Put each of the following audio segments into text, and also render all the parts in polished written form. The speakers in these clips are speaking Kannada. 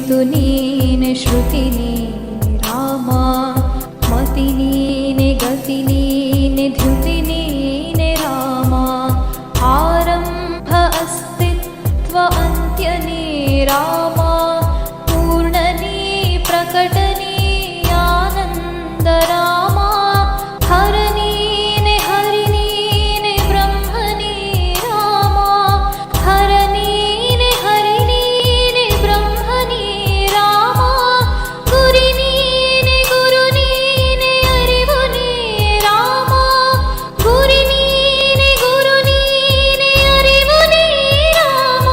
ಸ್ತುತಿಯು ನೀನೆ ಶ್ರುತಿ ನೀನೆ ರಾಮ ಮತಿ ನೀನೆ ಗತಿ ನೀನೆ ಧೃತಿ ನೀನೆ ರಾಮ ಆರಂಭ ಅಸ್ತಿತ್ವ ಅಂತ್ಯ ನೀ ರಾಮ ಪೂರ್ಣನೇ ಪ್ರಕಟನೇ ಆನಂದ ರಾಮ ಹರ ನೀನೆ ಹರಿ ನೀನೆ ಬ್ರಹ್ಮನೇ ರಾಮ ಹರ ನೀನೆ ಹರಿ ನೀನೆ ಬ್ರಹ್ಮನೇ ರಾಮ ಗುರಿ ನೀನೆ ಗುರು ನೀನೆ ಅರಿವು ನೀ ರಾಮ ಗುರಿ ನೀನೆ ಗುರು ನೀನೆ ಅರಿವು ನೀ ರಾಮ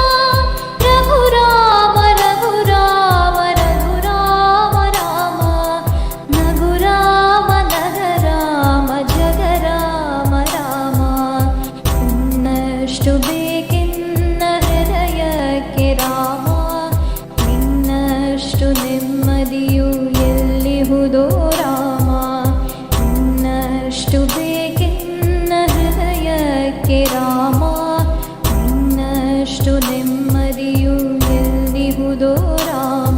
ರಘು ರಾಮ ರಘು ರಾಮ ರಘು ರಾಮ ರಾಮ ನಗು ರಾಮ ನಗ ರಾಮ ಜಗ ರಾಮ ರಾಮ ಇನ್ನಷ್ಟು ಬೇಕೆನ್ನ ಹೃದಯಕ್ಕೆ ರಾಮ ಇನ್ನಷ್ಟು ನೆಮ್ಮದಿಯು ಎಲ್ಲಿಹುದೋ ರಾಮ ಇನ್ನಷ್ಟು ಬೇಕೆನ್ನ ಹೃದಯಕ್ಕೆ ರಾಮ ಇನ್ನಷ್ಟು ನೆಮ್ಮದಿಯು ಎಲ್ಲಿಹುದೋ ರಾಮ